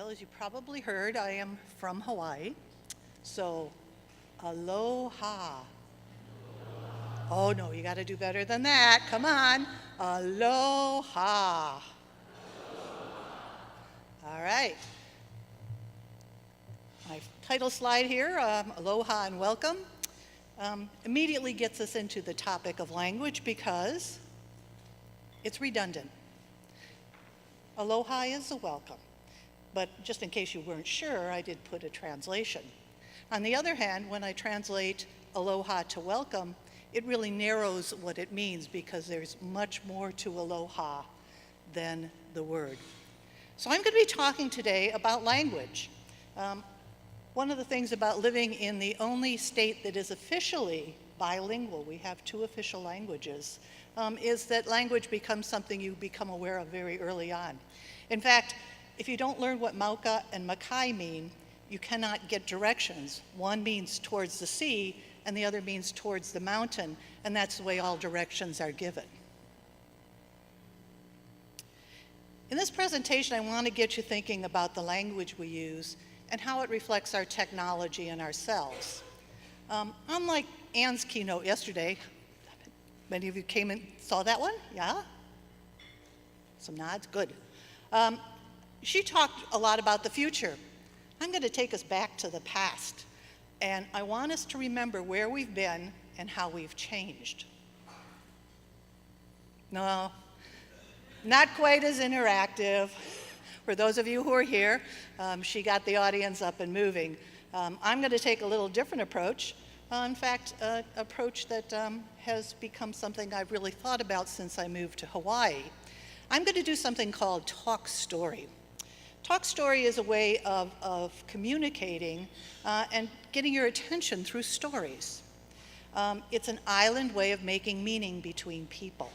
Well, as you probably heard, I am from Hawaii. So, aloha. Oh no, you got to do better than that. Come on. Aloha. All right. My title slide here, Aloha and Welcome, immediately gets us into the topic of language because it's redundant. Aloha is a welcome, but just in case you weren't sure, I did put a translation. On the other hand, when I translate aloha to welcome, it really narrows what it means because there's much more to aloha than the word. So I'm going to be talking today about language. One of the things about living in the only state that is officially bilingual, we have 2 official languages, is that language becomes something you become aware of very early on. In fact, if you don't learn what mauka and makai mean, you cannot get directions. One means towards the sea, and the other means towards the mountain, and that's the way all directions are given. In this presentation, I want to get you thinking about the language we use and how it reflects our technology and ourselves. Unlike Anne's keynote yesterday, many of you came and saw that one? Yeah? Some nods? Good. She talked a lot about the future. I'm going to take us back to the past, and I want us to remember where we've been and how we've changed. No, not quite as interactive. For those of you who are here, she got the audience up and moving. I'm going to take a little different approach. In fact, an approach that has become something I've really thought about since I moved to Hawaii. I'm going to do something called talk story. Talk story is a way of communicating and getting your attention through stories. It's an island way of making meaning between people.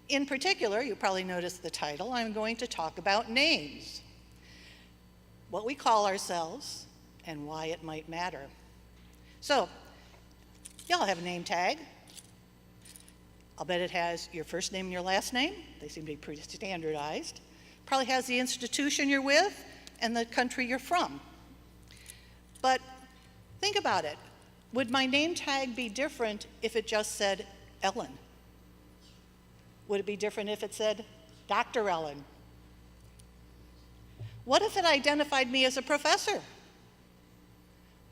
In particular, you probably noticed the title, I'm going to talk about names, what we call ourselves, and why it might matter. So, y'all have a name tag. I'll bet it has your first name and your last name. They seem to be pretty standardized. Probably has the institution you're with and the country you're from. But think about it. Would my name tag be different if it just said Ellen? Would it be different if it said Dr. Ellen? What if it identified me as a professor?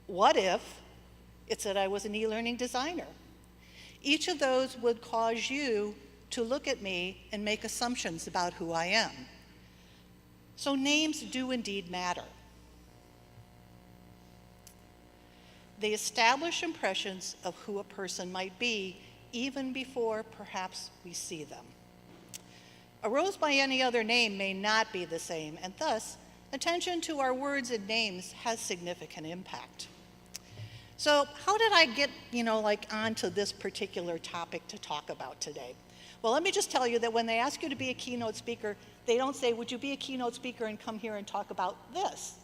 What if it said I was an e-learning designer? Each of those would cause you to look at me and make assumptions about who I am. So names do indeed matter. They establish impressions of who a person might be even before perhaps we see them. A rose by any other name may not be the same, and thus, attention to our words and names has significant impact. So how did I get, onto this particular topic to talk about today? Well, let me just tell you that when they ask you to be a keynote speaker, they don't say, would you be a keynote speaker and come here and talk about this?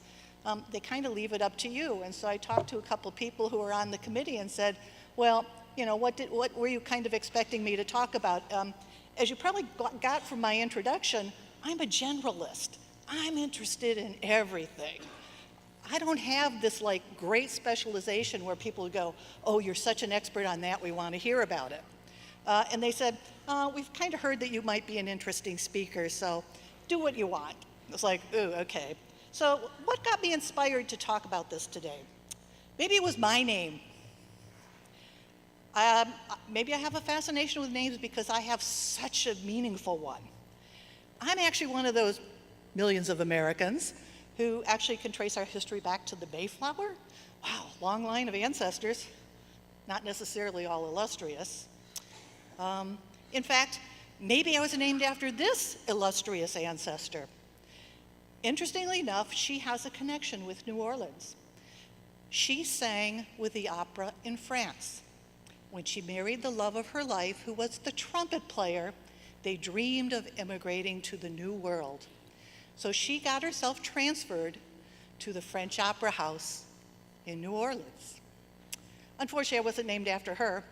They kind of leave it up to you. And so I talked to a couple people who were on the committee and said, well, what were you kind of expecting me to talk about? As you probably got from my introduction, I'm a generalist. I'm interested in everything. I don't have this great specialization where people go, oh, you're such an expert on that, we want to hear about it. And they said, we've kind of heard that you might be an interesting speaker, so do what you want. It's like, ooh, okay. So what got me inspired to talk about this today? Maybe it was my name. Maybe I have a fascination with names because I have such a meaningful one. I'm actually one of those millions of Americans who actually can trace our history back to the Mayflower. Wow, long line of ancestors, not necessarily all illustrious. In fact, maybe I was named after this illustrious ancestor. Interestingly enough, she has a connection with New Orleans. She sang with the opera in France. When she married the love of her life, who was the trumpet player, they dreamed of immigrating to the New World. So she got herself transferred to the French Opera House in New Orleans. Unfortunately, I wasn't named after her.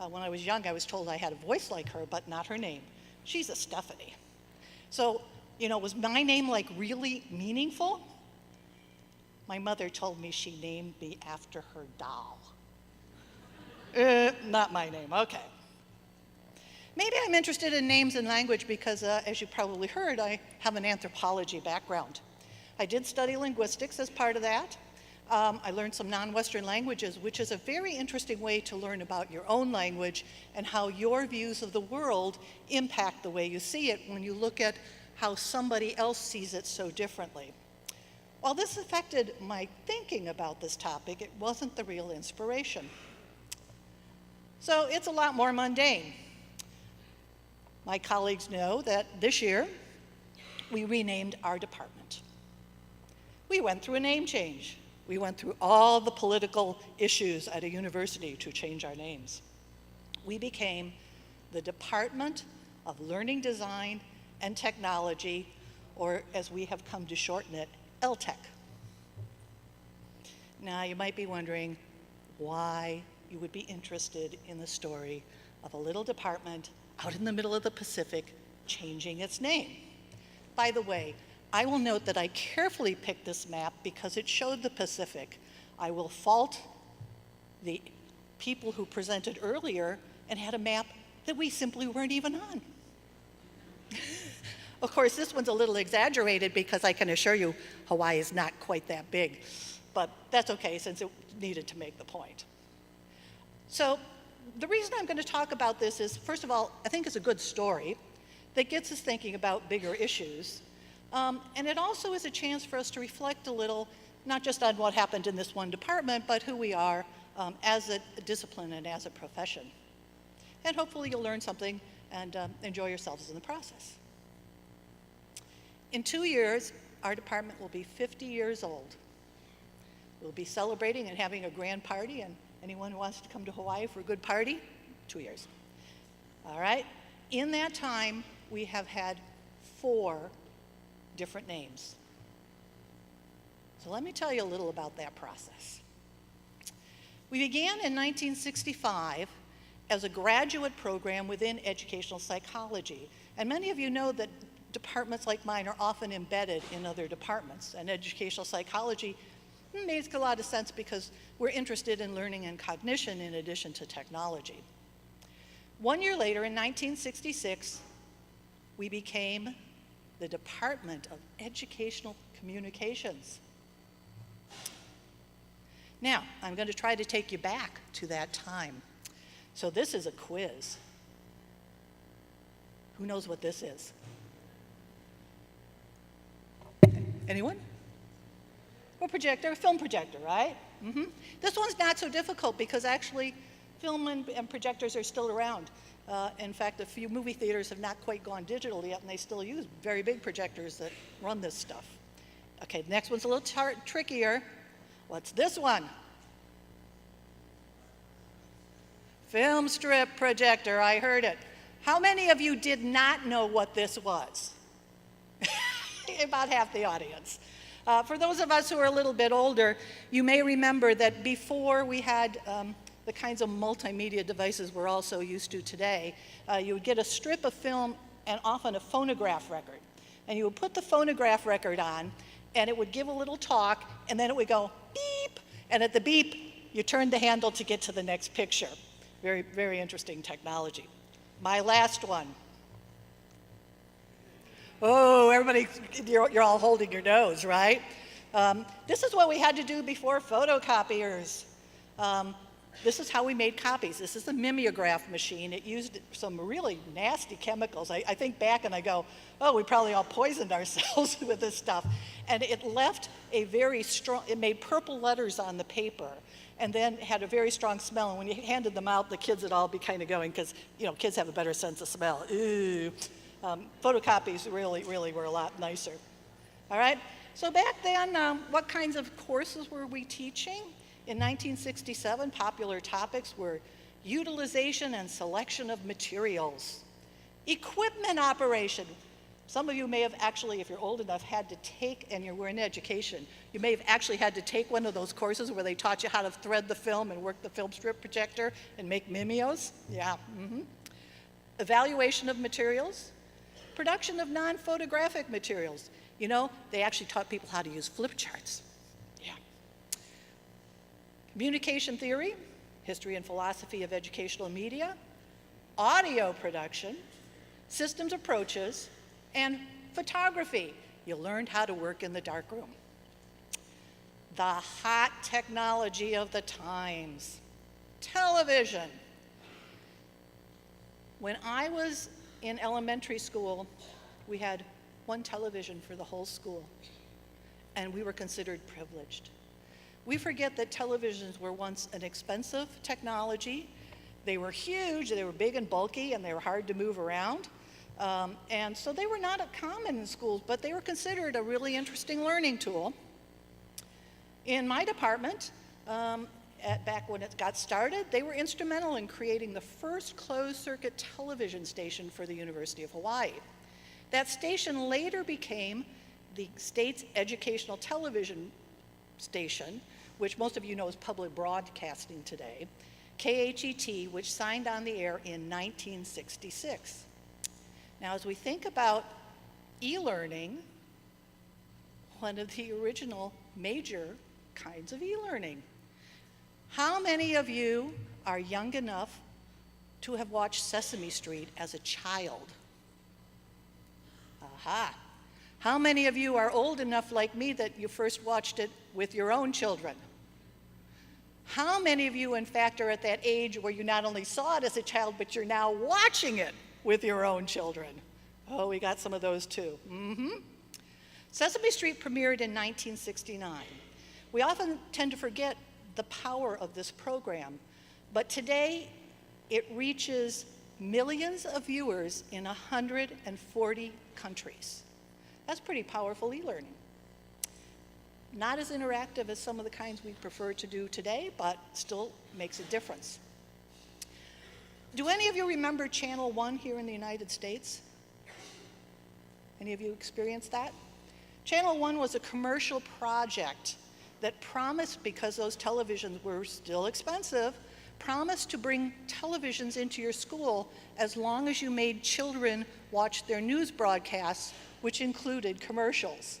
When I was young, I was told I had a voice like her, but not her name. She's a Stephanie. So Was my name like really meaningful? My mother told me she named me after her doll. Not my name, okay. Maybe I'm interested in names and language because, as you probably heard, I have an anthropology background. I did study linguistics as part of that. I learned some non-Western languages, which is a very interesting way to learn about your own language and how your views of the world impact the way you see it when you look at how somebody else sees it so differently. While this affected my thinking about this topic, it wasn't the real inspiration. So it's a lot more mundane. My colleagues know that this year we renamed our department. We went through a name change. We went through all the political issues at a university to change our names. We became the Department of Learning Design and Technology, or as we have come to shorten it, LTech. Now you might be wondering why you would be interested in the story of a little department out in the middle of the Pacific changing its name. By the way, I will note that I carefully picked this map because it showed the Pacific. I will fault the people who presented earlier and had a map that we simply weren't even on. Of course, this one's a little exaggerated because I can assure you Hawaii is not quite that big, but that's okay since it needed to make the point. So the reason I'm going to talk about this is, first of all, I think it's a good story that gets us thinking about bigger issues. And it also is a chance for us to reflect a little, not just on what happened in this one department, but who we are as a discipline and as a profession. And hopefully you'll learn something and enjoy yourselves in the process. In 2 years, our department will be 50 years old. We'll be celebrating and having a grand party, and anyone who wants to come to Hawaii for a good party, 2 years. All right, in that time, we have had 4 different names. So let me tell you a little about that process. We began in 1965 as a graduate program within educational psychology. And many of you know that departments like mine are often embedded in other departments. And educational psychology makes a lot of sense because we're interested in learning and cognition in addition to technology. 1 year later, in 1966, we became the Department of Educational Communications. Now, I'm going to try to take you back to that time. So this is a quiz. Who knows what this is? Anyone? A projector, a film projector, right? Mm-hmm. This one's not so difficult because actually film and projectors are still around. In fact, a few movie theaters have not quite gone digital yet, and they still use very big projectors that run this stuff. Okay, the next one's a little trickier. What's this one? Film strip projector, I heard it. How many of you did not know what this was? About half the audience. For those of us who are a little bit older, you may remember that before we had the kinds of multimedia devices we're all so used to today, you would get a strip of film and often a phonograph record. And you would put the phonograph record on, and it would give a little talk, and then it would go beep, and at the beep, you turned the handle to get to the next picture. Very, very interesting technology. My last one. Oh, everybody, you're all holding your nose, right? This is what we had to do before photocopiers. This is how we made copies. This is the mimeograph machine. It used some really nasty chemicals. I think back and I go, oh, we probably all poisoned ourselves with this stuff. And it left a very strong, it made purple letters on the paper and then had a very strong smell. And when you handed them out, the kids would all be kind of going, because kids have a better sense of smell. Ooh. Photocopies really were a lot nicer. All right, so back then, what kinds of courses were we teaching? In 1967, popular topics were utilization and selection of materials, equipment operation. Some of you may have actually, if you're old enough, had to take, and you were in education, you may have actually had to take one of those courses where they taught you how to thread the film and work the film strip projector and make mimeos. Yeah. Mm-hmm. Evaluation of materials, Production of non-photographic materials. You know, they actually taught people how to use flip charts. Yeah. Communication theory, history and philosophy of educational media, audio production, systems approaches, and photography. You learned how to work in the darkroom. The hot technology of the times, television. When I was in elementary school, we had one television for the whole school, and we were considered privileged. We forget that televisions were once an expensive technology. They were huge, they were big and bulky, and they were hard to move around. And so they were not common in schools, but they were considered a really interesting learning tool. In my department, back when it got started, they were instrumental in creating the first closed-circuit television station for the University of Hawaii. That station later became the state's educational television station, which most of you know is public broadcasting today, KHET, which signed on the air in 1966. Now, as we think about e-learning, one of the original major kinds of e-learning. How many of you are young enough to have watched Sesame Street as a child? Aha. How many of you are old enough like me that you first watched it with your own children? How many of you, in fact, are at that age where you not only saw it as a child, but you're now watching it with your own children? Oh, we got some of those too. Sesame Street premiered in 1969. We often tend to forget the power of this program, but today it reaches millions of viewers in 140 countries. That's pretty powerful e-learning. Not as interactive as some of the kinds we prefer to do today, but still makes a difference. Do any of you remember Channel 1 here in the United States? Any of you experienced that? Channel 1 was a commercial project that promised, because those televisions were still expensive, promised to bring televisions into your school as long as you made children watch their news broadcasts, which included commercials.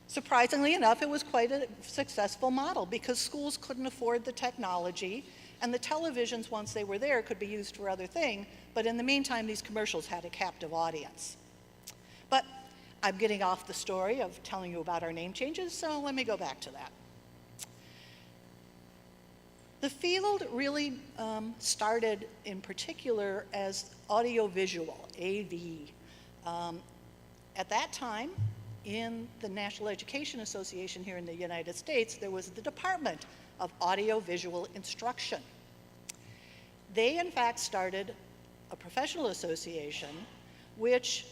Surprisingly enough, it was quite a successful model because schools couldn't afford the technology, and the televisions, once they were there, could be used for other things, but in the meantime, these commercials had a captive audience. But I'm getting off the story of telling you about our name changes, so let me go back to that. The field really started in particular as audiovisual, AV. At that time, in the National Education Association here in the United States, there was the Department of Audiovisual Instruction. They, in fact, started a professional association, which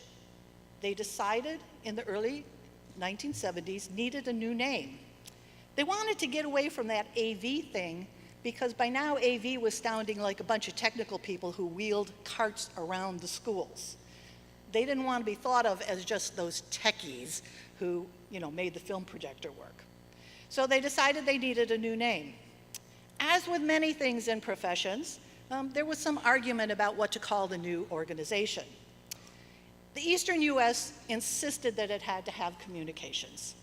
they decided in the early 1970s needed a new name. They wanted to get away from that AV thing because by now AV was sounding like a bunch of technical people who wheeled carts around the schools. They didn't want to be thought of as just those techies who, made the film projector work. So they decided they needed a new name. As with many things in professions, there was some argument about what to call the new organization. The Eastern US insisted that it had to have communications.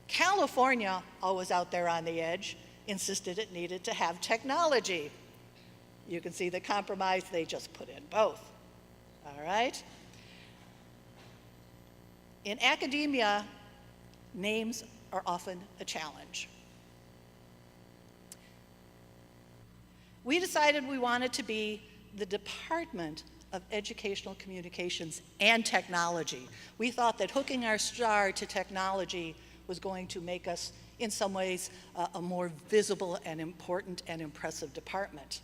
California, always out there on the edge, insisted it needed to have technology. You can see the compromise, they just put in both. All right? In academia, names are often a challenge. We decided we wanted to be the Department of Educational Communications and Technology. We thought that hooking our star to technology was going to make us, in some ways, a more visible and important and impressive department.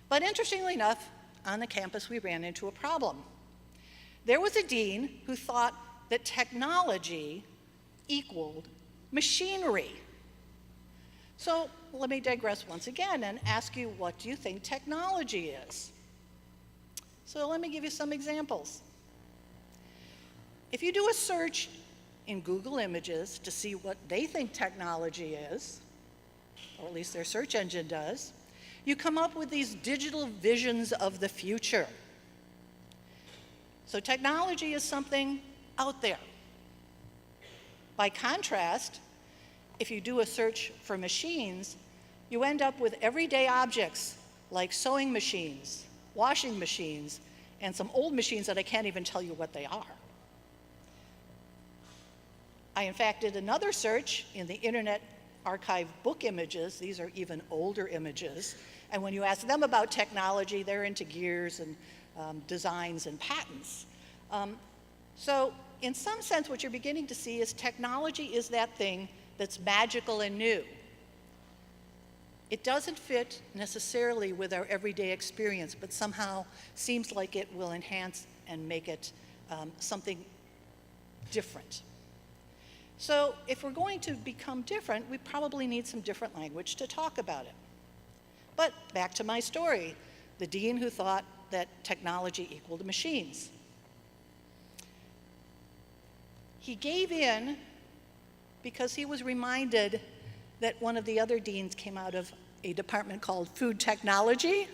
But interestingly enough, on the campus we ran into a problem. There was a dean who thought that technology equaled machinery. So let me digress once again and ask you, what do you think technology is? So let me give you some examples. If you do a search in Google Images to see what they think technology is, or at least their search engine does, you come up with these digital visions of the future. So technology is something out there. By contrast, if you do a search for machines, you end up with everyday objects like sewing machines, washing machines, and some old machines that I can't even tell you what they are. I, in fact, did another search in the Internet Archive book images. These are even older images. And when you ask them about technology, they're into gears and designs and patents. So in some sense, what you're beginning to see is technology is that thing that's magical and new. It doesn't fit necessarily with our everyday experience, but somehow seems like it will enhance and make it something different. So if we're going to become different, we probably need some different language to talk about it. But back to my story, the dean who thought that technology equaled machines. He gave in because he was reminded that one of the other deans came out of a department called Food Technology,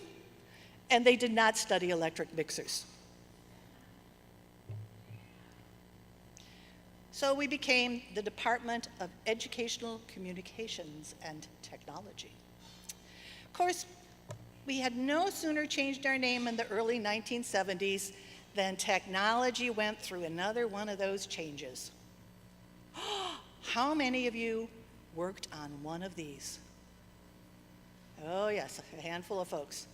and they did not study electric mixers. So we became the Department of Educational Communications and Technology. Of course, we had no sooner changed our name in the early 1970s than technology went through another one of those changes. How many of you worked on one of these? Oh yes, a handful of folks.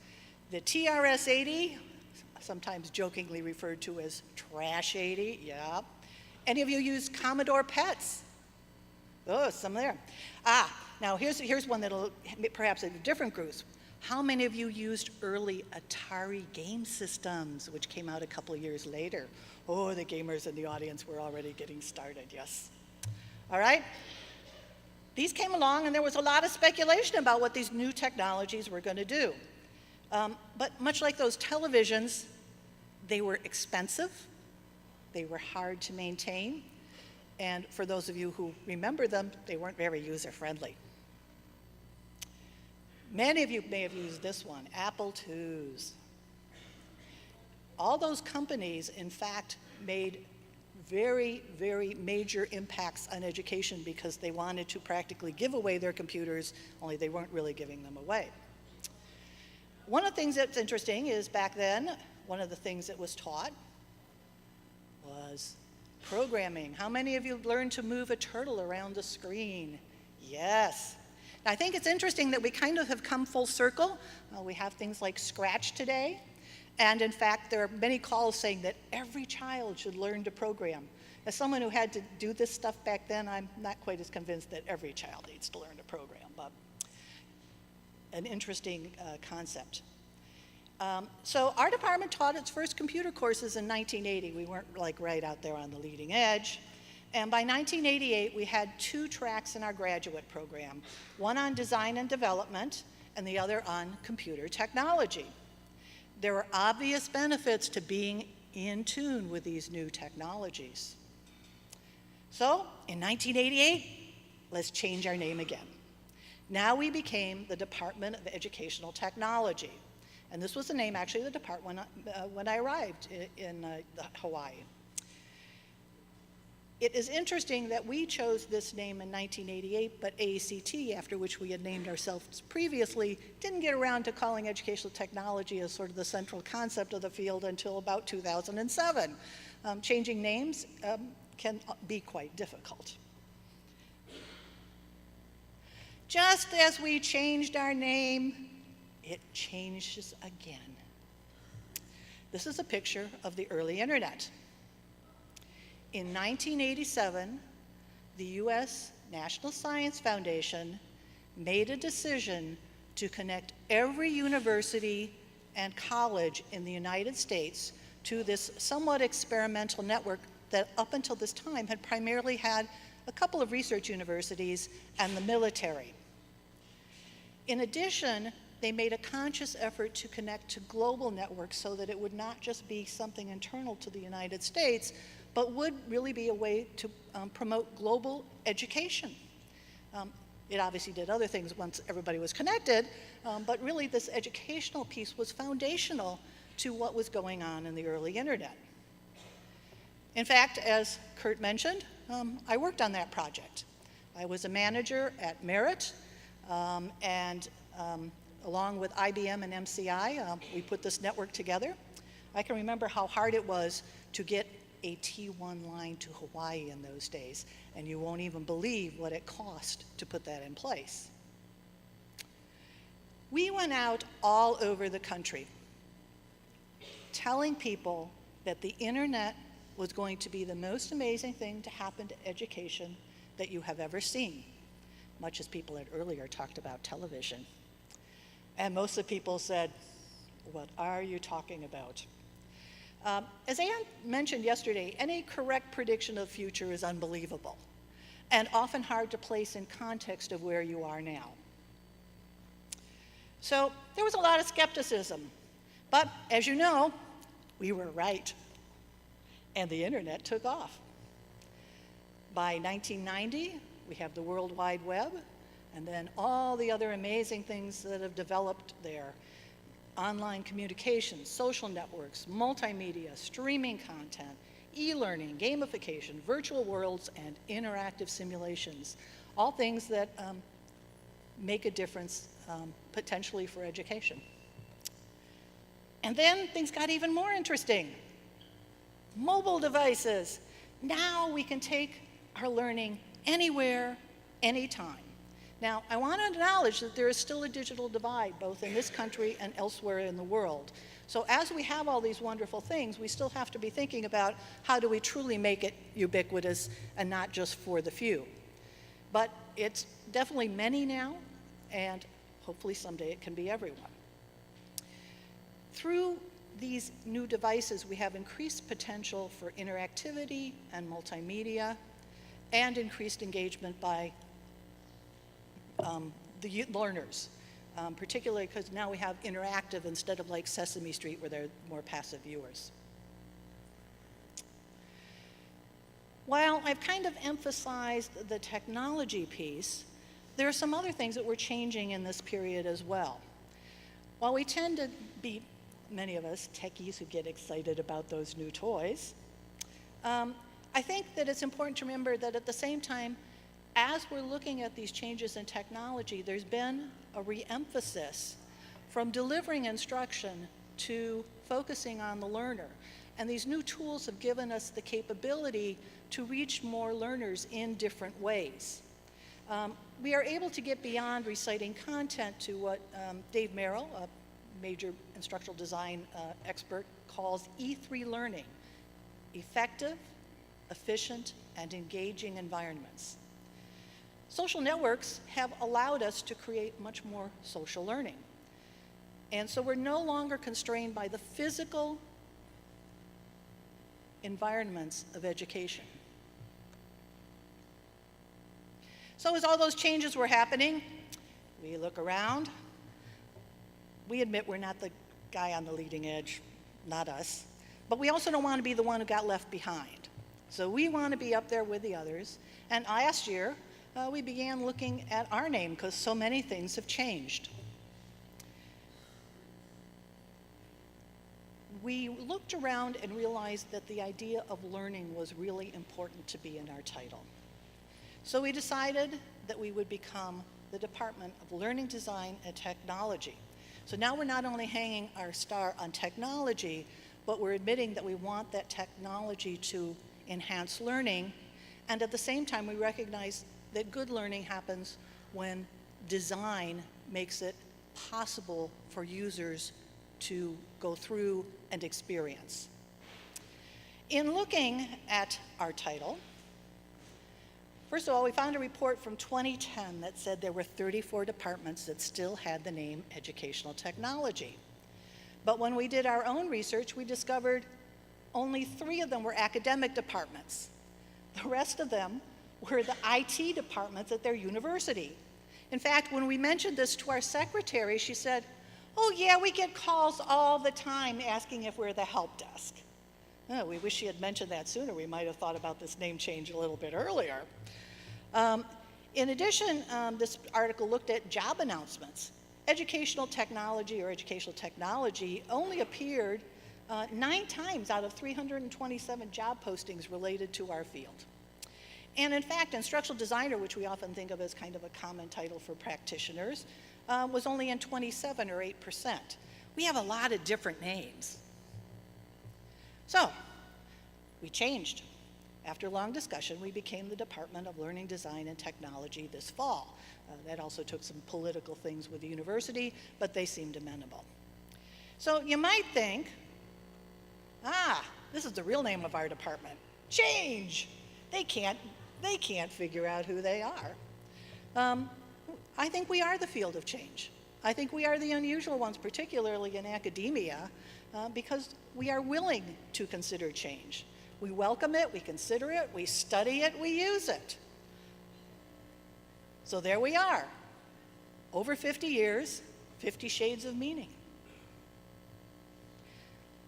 The TRS-80, sometimes jokingly referred to as Trash 80, yeah. Any of you used Commodore PETs? Oh, some there. Now here's one that'll perhaps in different groups. How many of you used early Atari game systems, which came out a couple of years later? Oh, the gamers in the audience were already getting started, yes. All right? These came along and there was a lot of speculation about what these new technologies were going to do. But much like those televisions, they were expensive, they were hard to maintain, and for those of you who remember them, they weren't very user-friendly. Many of you may have used this one, Apple IIs. All those companies, in fact, made very, very major impacts on education because they wanted to practically give away their computers, only they weren't really giving them away. One of the things that's interesting is back then, one of the things that was taught was programming. How many of you learned to move a turtle around the screen? Yes. Now, I think it's interesting that we kind of have come full circle. We have things like Scratch today. And in fact, there are many calls saying that every child should learn to program. As someone who had to do this stuff back then, I'm not quite as convinced that every child needs to learn to program, but an interesting concept. So our department taught its first computer courses in 1980. We weren't like right out there on the leading edge. And by 1988, we had 2 tracks in our graduate program, one on design and development and the other on computer technology. There were obvious benefits to being in tune with these new technologies. So in 1988, let's change our name again. Now we became the Department of Educational Technology. And this was the name, actually, of the department when I arrived in Hawaii. It is interesting that we chose this name in 1988, but AECT, after which we had named ourselves previously, didn't get around to calling educational technology as sort of the central concept of the field until about 2007. Changing names can be quite difficult. Just as we changed our name, it changes again. This is a picture of the early internet. In 1987, the U.S. National Science Foundation made a decision to connect every university and college in the United States to this somewhat experimental network that up until this time had primarily had a couple of research universities and the military. In addition, they made a conscious effort to connect to global networks so that it would not just be something internal to the United States, but would really be a way to promote global education. It obviously did other things once everybody was connected, but really this educational piece was foundational to what was going on in the early internet. In fact, as Kurt mentioned, I worked on that project. I was a manager at Merit, and along with IBM and MCI, we put this network together. I can remember how hard it was to get a T1 line to Hawaii in those days, and you won't even believe what it cost to put that in place. We went out all over the country telling people that the internet was going to be the most amazing thing to happen to education that you have ever seen, much as people had earlier talked about television. And most of the people said, "What are you talking about?" As Ann mentioned yesterday, any correct prediction of the future is unbelievable and often hard to place in context of where you are now. So there was a lot of skepticism, but as you know, we were right, and the internet took off. By 1990, we have the World Wide Web, and then all the other amazing things that have developed there. Online communications, social networks, multimedia, streaming content, e-learning, gamification, virtual worlds, and interactive simulations. All things that make a difference potentially for education. And then things got even more interesting. Mobile devices. Now we can take our learning anywhere, anytime. Now, I want to acknowledge that there is still a digital divide, both in this country and elsewhere in the world. So as we have all these wonderful things, we still have to be thinking about how do we truly make it ubiquitous and not just for the few. But it's definitely many now, and hopefully someday it can be everyone. Through these new devices, we have increased potential for interactivity and multimedia, and increased engagement by the learners, particularly because now we have interactive instead of like Sesame Street where they're more passive viewers. While I've kind of emphasized the technology piece, there are some other things that were changing in this period as well. While we tend to be, many of us, techies who get excited about those new toys, I think that it's important to remember that at the same time, as we're looking at these changes in technology, there's been a re-emphasis from delivering instruction to focusing on the learner. And these new tools have given us the capability to reach more learners in different ways. We are able to get beyond reciting content to what Dave Merrill, a major instructional design expert, calls E3 learning: effective, efficient, and engaging environments. Social networks have allowed us to create much more social learning. And so we're no longer constrained by the physical environments of education. So as all those changes were happening, we look around. We admit we're not the guy on the leading edge, not us. But we also don't want to be the one who got left behind. So we want to be up there with the others. And last year, we began looking at our name because so many things have changed. We looked around and realized that the idea of learning was really important to be in our title. So we decided that we would become the Department of Learning, Design, and Technology. So now we're not only hanging our star on technology, but we're admitting that we want that technology to enhance learning. And at the same time, we recognize that good learning happens when design makes it possible for users to go through and experience. In looking at our title, first of all, we found a report from 2010 that said there were 34 departments that still had the name Educational Technology. But when we did our own research, we discovered only 3 of them were academic departments. The rest of them were the IT departments at their university. In fact, when we mentioned this to our secretary, she said, "Oh yeah, we get calls all the time asking if we're the help desk." Oh, we wish she had mentioned that sooner. We might have thought about this name change a little bit earlier. In addition, this article looked at job announcements. Educational technology or educational technology only appeared 9 times out of 327 job postings related to our field. And in fact, instructional designer, which we often think of as kind of a common title for practitioners, was only in 27 or 8%. We have a lot of different names. So, we changed. After long discussion, we became the Department of Learning, Design, and Technology this fall. That also took some political things with the university, but they seemed amenable. So you might think, this is the real name of our department, Change. They can't figure out who they are. I think we are the field of change. I think we are the unusual ones, particularly in academia, because we are willing to consider change. We welcome it, we consider it, we study it, we use it. So there we are, over 50 years, 50 shades of meaning.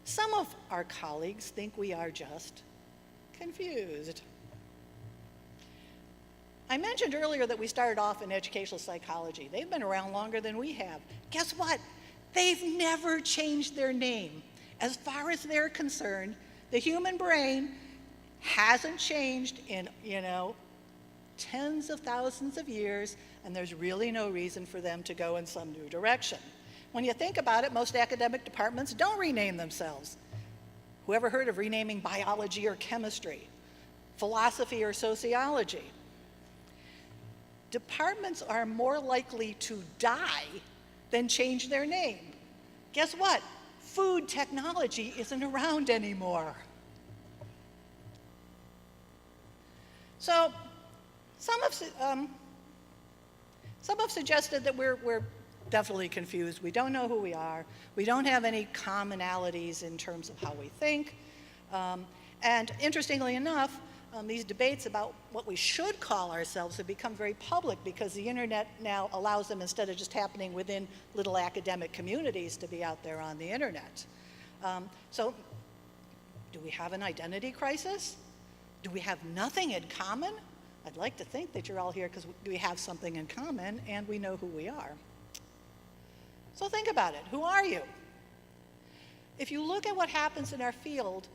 Some of our colleagues think we are just confused. I mentioned earlier that we started off in educational psychology. They've been around longer than we have. Guess what? They've never changed their name. As far as they're concerned, the human brain hasn't changed in, tens of thousands of years, and there's really no reason for them to go in some new direction. When you think about it, most academic departments don't rename themselves. Who ever heard of renaming biology or chemistry, philosophy or sociology? Departments are more likely to die than change their name. Guess what? Food technology isn't around anymore. So some have suggested that we're definitely confused. We don't know who we are. We don't have any commonalities in terms of how we think. And interestingly enough, these debates about what we should call ourselves have become very public because the internet now allows them, instead of just happening within little academic communities, to be out there on the internet. So do we have an identity crisis? Do we have nothing in common? I'd like to think that you're all here because we have something in common and we know who we are. So think about it. Who are you? If you look at what happens in our field,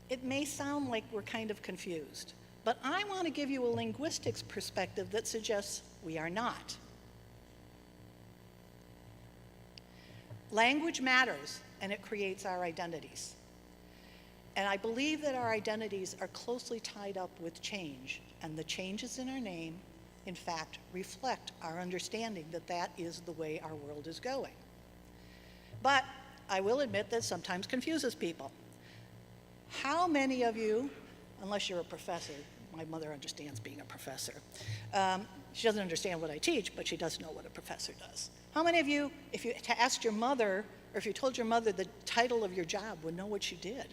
it may sound like we're kind of confused, but I want to give you a linguistics perspective that suggests we are not. Language matters, and it creates our identities. And I believe that our identities are closely tied up with change, and the changes in our name, in fact, reflect our understanding that that is the way our world is going. But I will admit that sometimes confuses people. How many of you, unless you're a professor, my mother understands being a professor. She doesn't understand what I teach, but she does know what a professor does. How many of you, if you asked your mother, or if you told your mother the title of your job, would know what you did?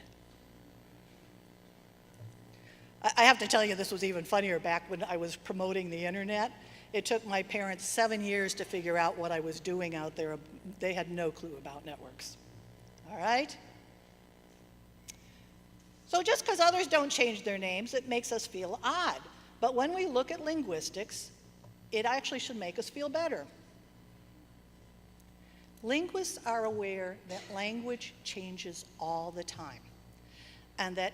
I have to tell you, this was even funnier back when I was promoting the internet. It took my parents 7 years to figure out what I was doing out there. They had no clue about networks. All right? So just because others don't change their names, it makes us feel odd. But when we look at linguistics, it actually should make us feel better. Linguists are aware that language changes all the time, and that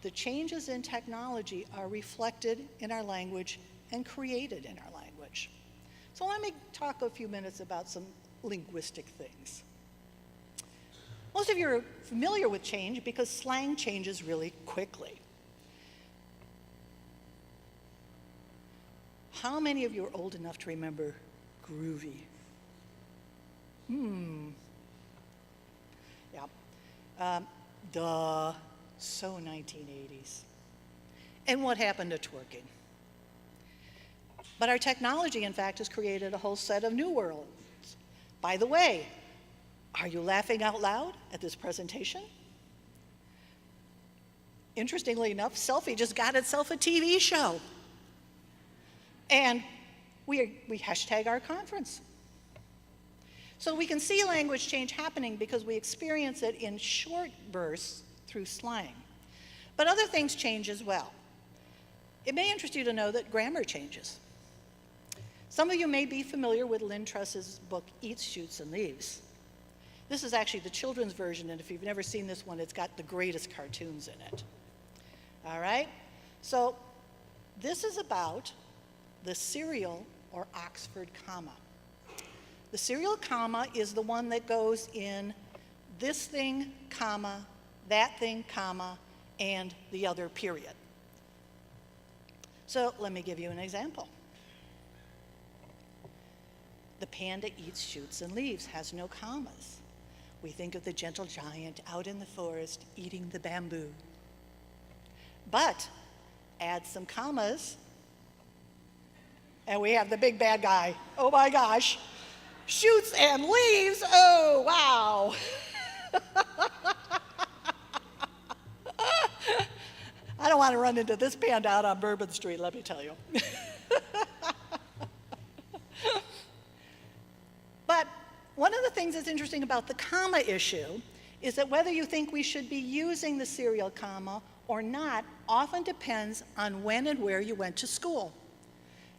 the changes in technology are reflected in our language and created in our language. So let me talk a few minutes about some linguistic things. Most of you are familiar with change because slang changes really quickly. How many of you are old enough to remember groovy? Yeah. So 1980s. And what happened to twerking? But our technology, in fact, has created a whole set of new worlds. By the way, are you laughing out loud at this presentation? Interestingly enough, Selfie just got itself a TV show. And we hashtag our conference. So we can see language change happening because we experience it in short bursts through slang. But other things change as well. It may interest you to know that grammar changes. Some of you may be familiar with Lynn Truss's book, Eats, Shoots, and Leaves. This is actually the children's version, and if you've never seen this one, it's got the greatest cartoons in it. All right? So this is about the serial or Oxford comma. The serial comma is the one that goes in this thing, comma, that thing, comma, and the other period. So let me give you an example. The panda eats shoots and leaves, has no commas. We think of the gentle giant out in the forest eating the bamboo. But add some commas, and we have the big bad guy. Oh my gosh, shoots and leaves, oh wow. I don't want to run into this panda out on Bourbon Street, let me tell you. But one of the things that's interesting about the comma issue is that whether you think we should be using the serial comma or not often depends on when and where you went to school.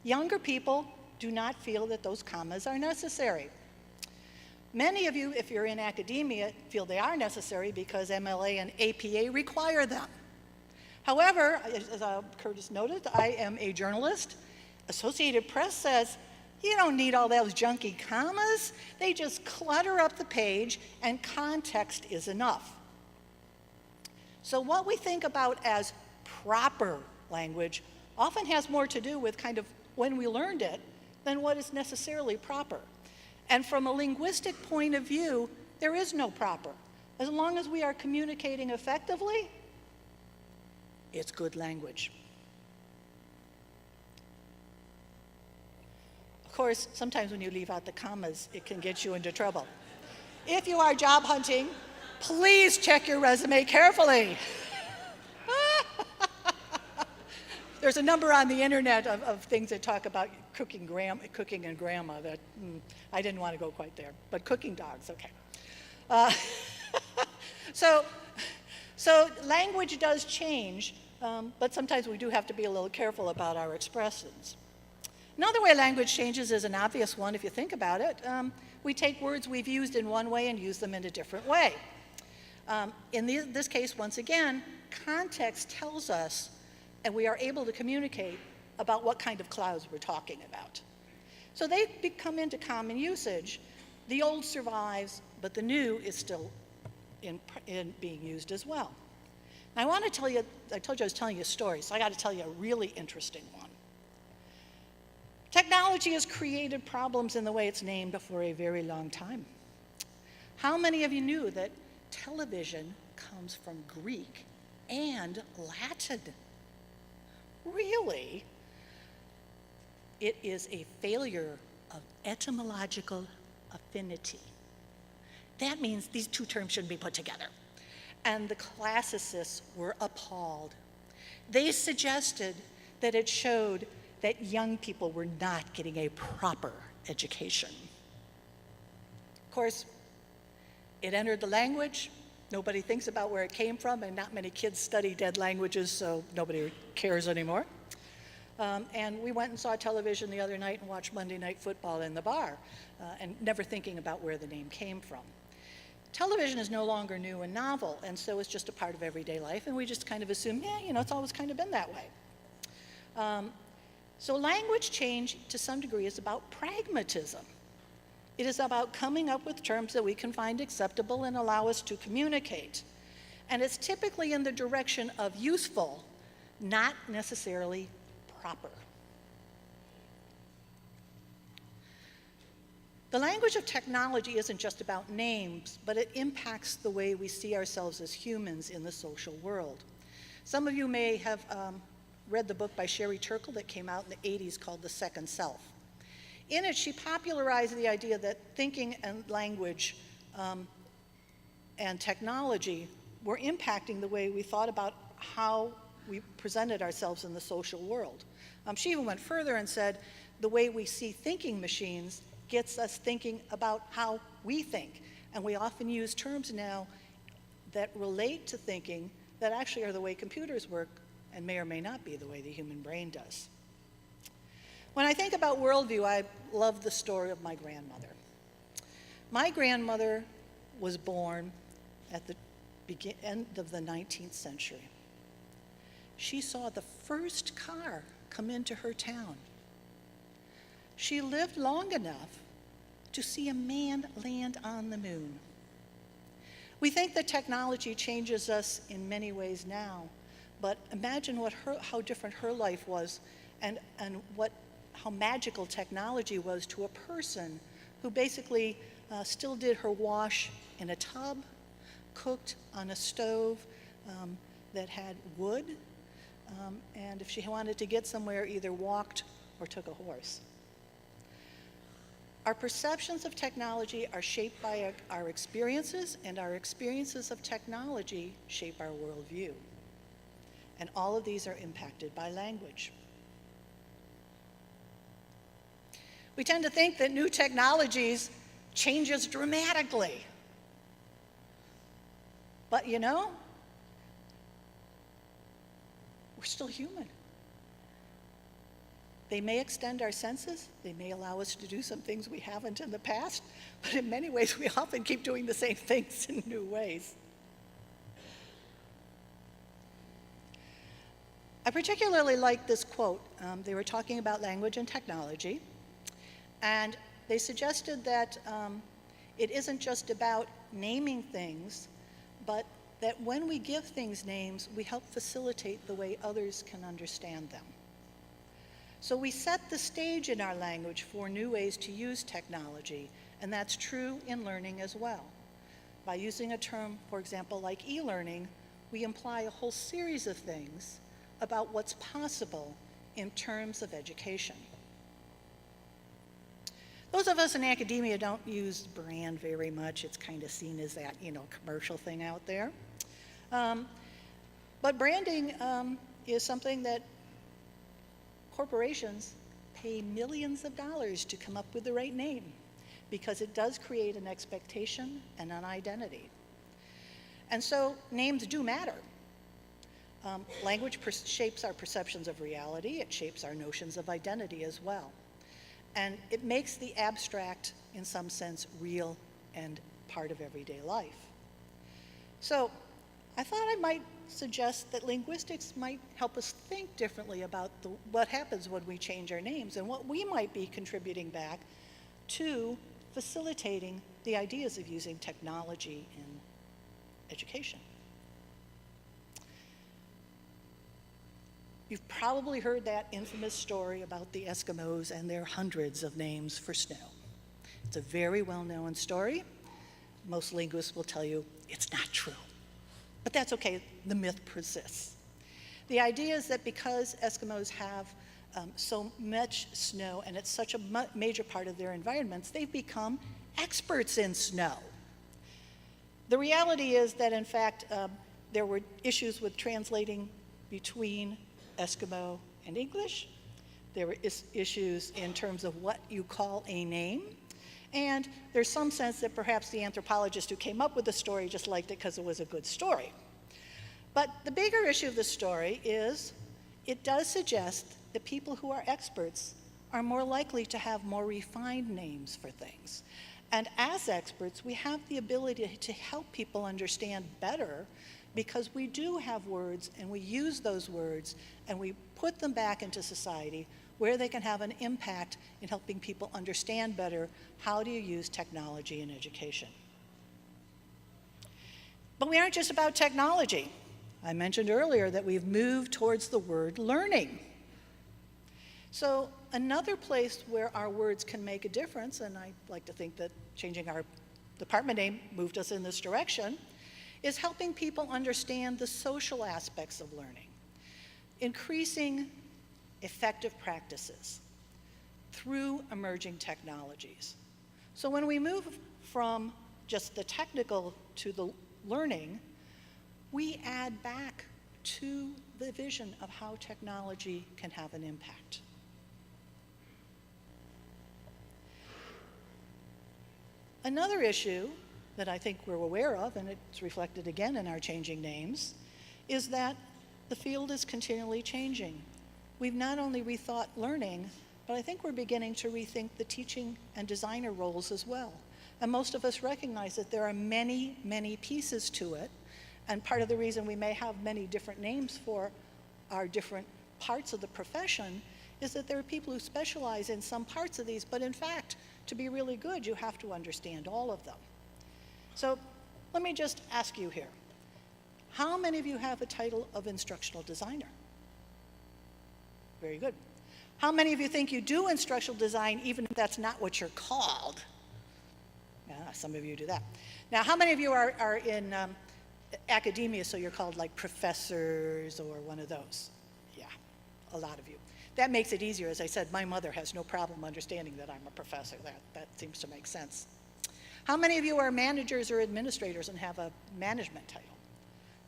Younger people do not feel that those commas are necessary. Many of you, if you're in academia, feel they are necessary because MLA and APA require them. However, as Curtis noted, I am a journalist. Associated Press says, you don't need all those junky commas. They just clutter up the page and context is enough. So what we think about as proper language often has more to do with kind of when we learned it than what is necessarily proper. And from a linguistic point of view, there is no proper. As long as we are communicating effectively, it's good language. Of course, sometimes when you leave out the commas, it can get you into trouble. If you are job hunting, please check your resume carefully. There's a number on the internet of things that talk about cooking and grandma that I didn't want to go quite there, but cooking dogs, okay. So language does change, but sometimes we do have to be a little careful about our expressions. Another way language changes is an obvious one if you think about it. We take words we've used in one way and use them in a different way. In this case, once again, context tells us, and we are able to communicate about what kind of clouds we're talking about. So they come into common usage. The old survives, but the new is still in being used as well. Now I want to tell you, I told you I was telling you a story, so I got to tell you a really interesting one. Technology has created problems in the way it's named for a very long time. How many of you knew that television comes from Greek and Latin? Really? It is a failure of etymological affinity. That means these two terms shouldn't be put together. And the classicists were appalled. They suggested that it showed that young people were not getting a proper education. Of course, it entered the language. Nobody thinks about where it came from, and not many kids study dead languages, so nobody cares anymore. And we went and saw television the other night and watched Monday Night Football in the bar, and never thinking about where the name came from. Television is no longer new and novel, and so it's just a part of everyday life, and we just kind of assume, yeah, you know, it's always kind of been that way. So language change, to some degree, is about pragmatism. It is about coming up with terms that we can find acceptable and allow us to communicate. And it's typically in the direction of useful, not necessarily proper. The language of technology isn't just about names, but it impacts the way we see ourselves as humans in the social world. Some of you may have read the book by Sherry Turkle that came out in the 80s called The Second Self. In it, she popularized the idea that thinking and language and technology were impacting the way we thought about how we presented ourselves in the social world. She even went further and said the way we see thinking machines gets us thinking about how we think. And we often use terms now that relate to thinking that actually are the way computers work and may or may not be the way the human brain does. When I think about worldview, I love the story of my grandmother. My grandmother was born at the end of the 19th century. She saw the first car come into her town. She lived long enough to see a man land on the moon. We think that technology changes us in many ways now, but imagine how different her life was and how magical technology was to a person who basically still did her wash in a tub, cooked on a stove that had wood, and if she wanted to get somewhere, either walked or took a horse. Our perceptions of technology are shaped by our experiences, and our experiences of technology shape our worldview. And all of these are impacted by language. We tend to think that new technologies change us dramatically. But you know, we're still human. They may extend our senses, they may allow us to do some things we haven't in the past, but in many ways we often keep doing the same things in new ways. I particularly like this quote. They were talking about language and technology, and they suggested that it isn't just about naming things, but that when we give things names, we help facilitate the way others can understand them. So we set the stage in our language for new ways to use technology, and that's true in learning as well. By using a term, for example, like e-learning, we imply a whole series of things about what's possible in terms of education. Those of us in academia don't use brand very much. It's kind of seen as that, commercial thing out there. But branding is something that corporations pay millions of dollars to come up with the right name, because it does create an expectation and an identity. And so names do matter. Language shapes our perceptions of reality. It shapes our notions of identity as well. And it makes the abstract, in some sense, real and part of everyday life. So I thought I might suggest that linguistics might help us think differently about what happens when we change our names and what we might be contributing back to facilitating the ideas of using technology in education. You've probably heard that infamous story about the Eskimos and their hundreds of names for snow. It's a very well-known story. Most linguists will tell you it's not true. But that's okay, the myth persists. The idea is that because Eskimos have so much snow and it's such a major part of their environments, they've become experts in snow. The reality is that, in fact, there were issues with translating between Eskimo and English. There were issues in terms of what you call a name. And there's some sense that perhaps the anthropologist who came up with the story just liked it because it was a good story. But the bigger issue of the story is it does suggest that people who are experts are more likely to have more refined names for things. And as experts, we have the ability to help people understand better, because we do have words and we use those words and we put them back into society where they can have an impact in helping people understand better how do you use technology in education. But we aren't just about technology. I mentioned earlier that we've moved towards the word learning. So another place where our words can make a difference, and I like to think that changing our department name moved us in this direction, is helping people understand the social aspects of learning, increasing effective practices through emerging technologies. So when we move from just the technical to the learning, we add back to the vision of how technology can have an impact. Another issue that I think we're aware of, and it's reflected again in our changing names, is that the field is continually changing. We've not only rethought learning, but I think we're beginning to rethink the teaching and designer roles as well. And most of us recognize that there are many, many pieces to it. And part of the reason we may have many different names for our different parts of the profession is that there are people who specialize in some parts of these, but in fact, to be really good, you have to understand all of them. So let me just ask you here, how many of you have a title of instructional designer? Very good. How many of you think you do instructional design even if that's not what you're called? Yeah, some of you do that. Now, how many of you are in academia, so you're called like professors or one of those? Yeah, a lot of you. That makes it easier. As I said, my mother has no problem understanding that I'm a professor. That seems to make sense. How many of you are managers or administrators and have a management title?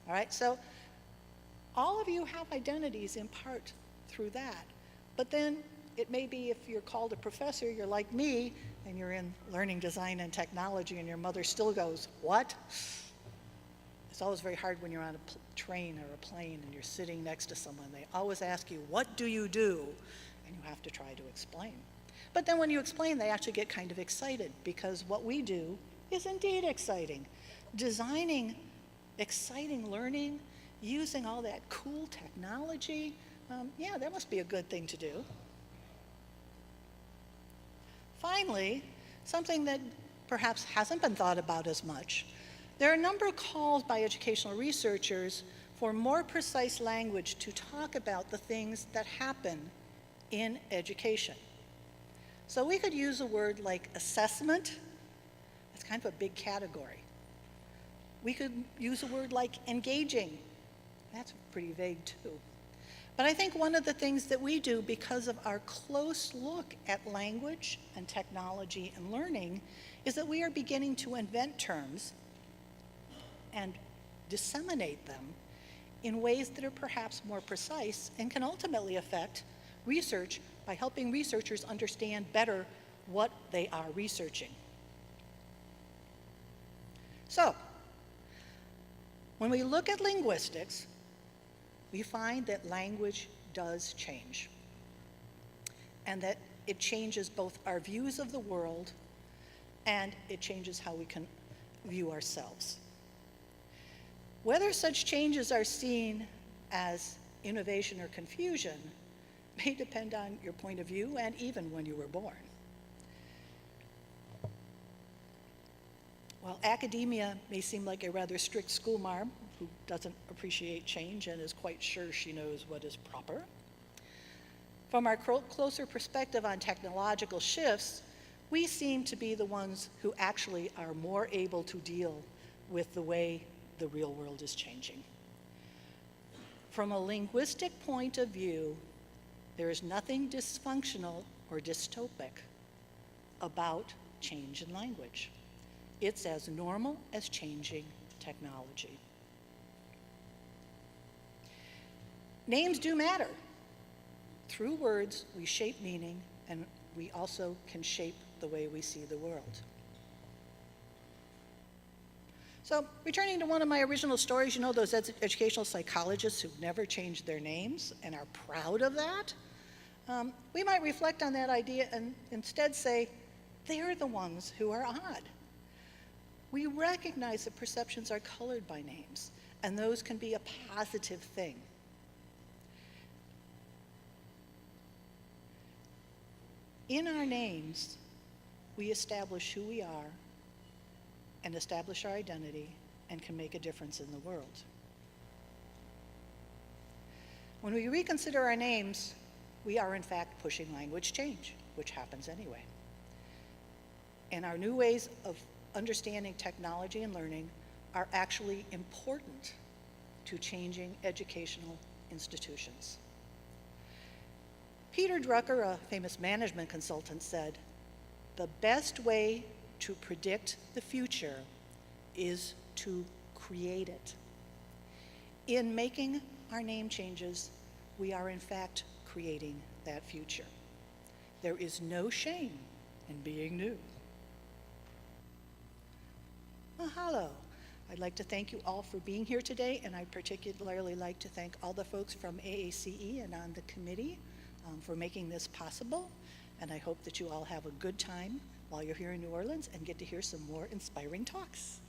All right, so all of you have identities in part through that. But then it may be if you're called a professor, you're like me, and you're in learning design and technology, and your mother still goes, what? It's always very hard when you're on a train or a plane and you're sitting next to someone. They always ask you, what do you do? And you have to try to explain. But then when you explain, they actually get kind of excited because what we do is indeed exciting. Designing exciting learning, using all that cool technology, yeah, that must be a good thing to do. Finally, something that perhaps hasn't been thought about as much, there are a number of calls by educational researchers for more precise language to talk about the things that happen in education. So we could use a word like assessment. It's kind of a big category. We could use a word like engaging. That's pretty vague too. But I think one of the things that we do because of our close look at language and technology and learning is that we are beginning to invent terms and disseminate them in ways that are perhaps more precise and can ultimately affect research by helping researchers understand better what they are researching. So, when we look at linguistics, we find that language does change, and that it changes both our views of the world and it changes how we can view ourselves. Whether such changes are seen as innovation or confusion may depend on your point of view and even when you were born. While academia may seem like a rather strict schoolmarm who doesn't appreciate change and is quite sure she knows what is proper, from our closer perspective on technological shifts, we seem to be the ones who actually are more able to deal with the way the real world is changing. From a linguistic point of view, there is nothing dysfunctional or dystopic about change in language. It's as normal as changing technology. Names do matter. Through words, we shape meaning, and we also can shape the way we see the world. So, returning to one of my original stories, you know those educational psychologists who never changed their names and are proud of that? We might reflect on that idea and instead say, they're the ones who are odd. We recognize that perceptions are colored by names, and those can be a positive thing. In our names, we establish who we are and establish our identity and can make a difference in the world. When we reconsider our names, we are in fact pushing language change, which happens anyway. And our new ways of understanding technology and learning are actually important to changing educational institutions. Peter Drucker, a famous management consultant, said, "The best way to predict the future is to create it." In making our name changes, we are in fact creating that future. There is no shame in being new. Mahalo. I'd like to thank you all for being here today, and I'd particularly like to thank all the folks from AACE and on the committee for making this possible, and I hope that you all have a good time while you're here in New Orleans and get to hear some more inspiring talks.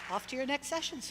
Off to your next sessions.